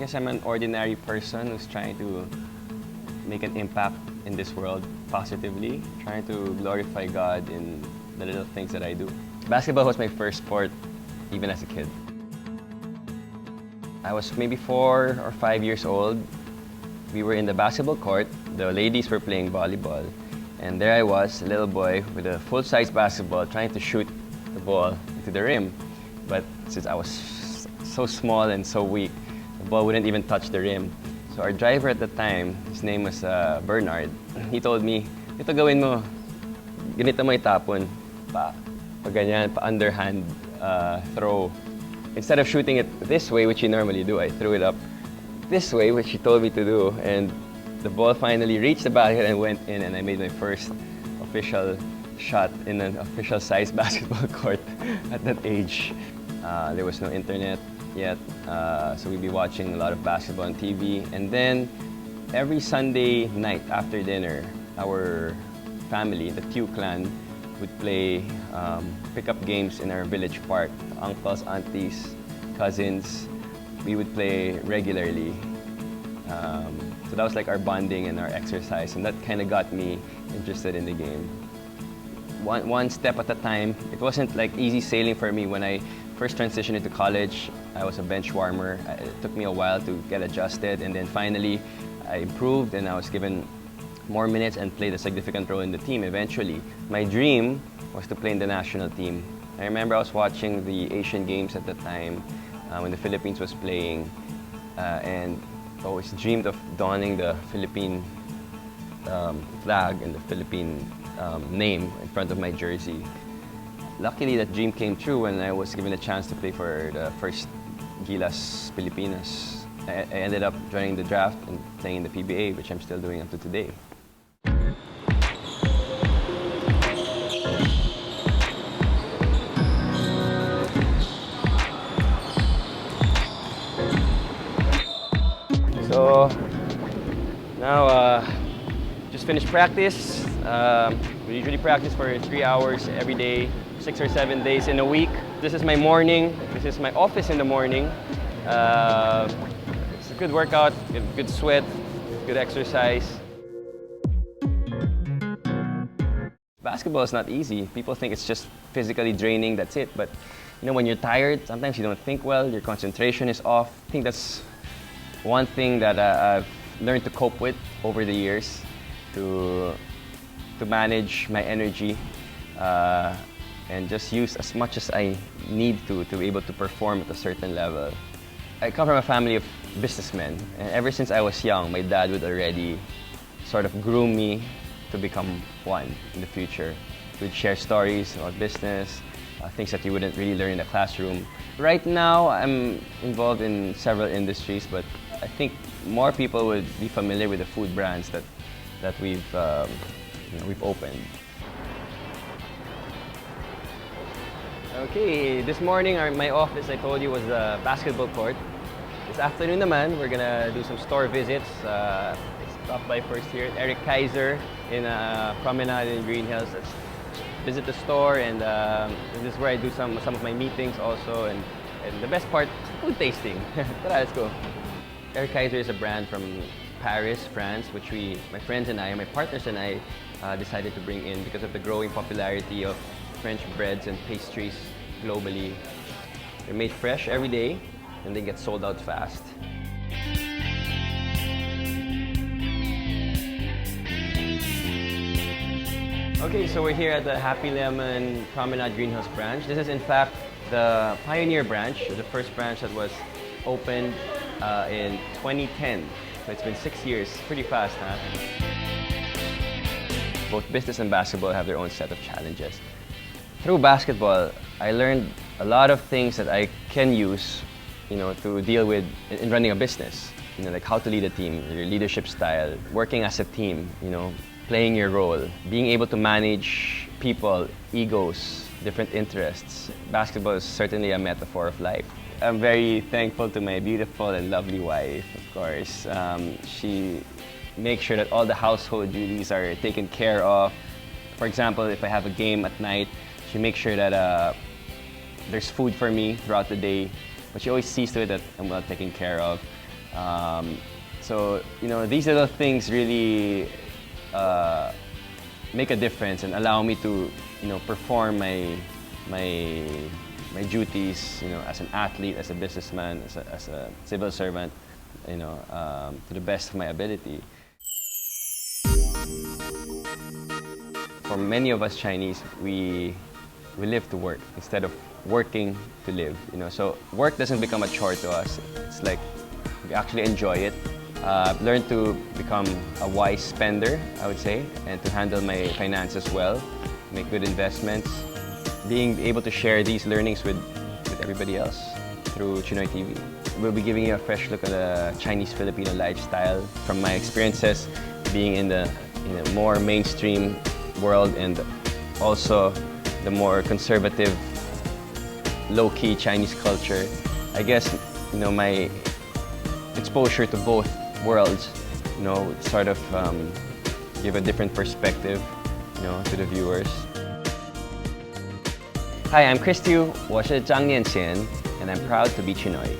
guess I'm an ordinary person who's trying to make an impact in this world positively, trying to glorify God in the little things that I do. Basketball was my first sport, even as a kid. I was maybe 4 or 5 years old. We were in the basketball court. The ladies were playing volleyball. And there I was, a little boy with a full-size basketball trying to shoot the ball into the rim. But since I was so small and so weak, the ball wouldn't even touch the rim. So our driver at the time, his name was Bernard, he told me, ito gawin mo, ganito mo itapon, pa ganyan, pa underhand throw. Instead of shooting it this way, which you normally do, I threw it up this way, which he told me to do, and the ball finally reached the basket and went in, and I made my first official shot in an official-sized basketball court at that age. There was no internet yet, so we'd be watching a lot of basketball on TV. And then every Sunday night after dinner, our family, the Tew clan, would play pickup games in our village park. Uncles, aunties, cousins, we would play regularly. So that was like our bonding and our exercise, and that kind of got me interested in the game. One step at a time. It wasn't like easy sailing for me. When I first transitioned into college, I was a bench warmer. It took me a while to get adjusted, and then finally I improved and I was given more minutes and played a significant role in the team eventually. My dream was to play in the national team. I remember I was watching the Asian Games at the time when the Philippines was playing, and I always dreamed of donning the Philippine flag and the Philippine name in front of my jersey. Luckily, that dream came true when I was given a chance to play for the first Gilas Pilipinas. I ended up joining the draft and playing in the PBA, which I'm still doing up to today. So now, just finished practice. We usually practice for 3 hours every day, 6 or 7 days in a week. This is my morning. This is my office in the morning. It's a good workout, good sweat, good exercise. Basketball is not easy. People think it's just physically draining, that's it. But you know, when you're tired, sometimes you don't think well, your concentration is off. I think that's one thing that I've learned to cope with over the years, to manage my energy and just use as much as I need to be able to perform at a certain level. I come from a family of businessmen, and ever since I was young, my dad would already sort of groom me to become one in the future. We'd share stories about business, things that you wouldn't really learn in the classroom. Right now, I'm involved in several industries, but I think more people would be familiar with the food brands that we've opened. Okay, this morning my office, I told you, was a basketball court. This afternoon naman, we're gonna do some store visits. Stop by first here at Eric Kaiser in Promenade in Green Hills. Let's visit the store, and this is where I do some of my meetings also, and the best part, food tasting. Tara, let's go. Eric Kaiser is a brand from Paris, France, which my friends and I, my partners and I, decided to bring in because of the growing popularity of French breads and pastries globally. They're made fresh every day, and they get sold out fast. Okay, so we're here at the Happy Lemon Promenade Greenhouse branch. This is in fact the pioneer branch, the first branch that was opened in 2010. So it's been 6 years, pretty fast, huh? Both business and basketball have their own set of challenges. Through basketball, I learned a lot of things that I can use, to deal with in running a business. Like how to lead a team, your leadership style, working as a team, playing your role, being able to manage people, egos, different interests. Basketball is certainly a metaphor of life. I'm very thankful to my beautiful and lovely wife, of course. She makes sure that all the household duties are taken care of. For example, if I have a game at night, she makes sure that there's food for me throughout the day, but she always sees to it that I'm well taken care of. So these little things really make a difference and allow me to perform my duties as an athlete, as a businessman, as a civil servant, to the best of my ability. For many of us Chinese, we live to work instead of working to live. So work doesn't become a chore to us. It's like we actually enjoy it. Learn to become a wise spender, I would say, and to handle my finances well, make good investments. Being able to share these learnings with everybody else through Chinoy TV. We'll be giving you a fresh look at the Chinese-Filipino lifestyle from my experiences being in the more mainstream world and also the more conservative, low-key Chinese culture. I guess my exposure to both worlds, sort of give a different perspective, to the viewers. Hi, I'm Chris Tiu, 我是张念贤, and I'm proud to be Chinoy.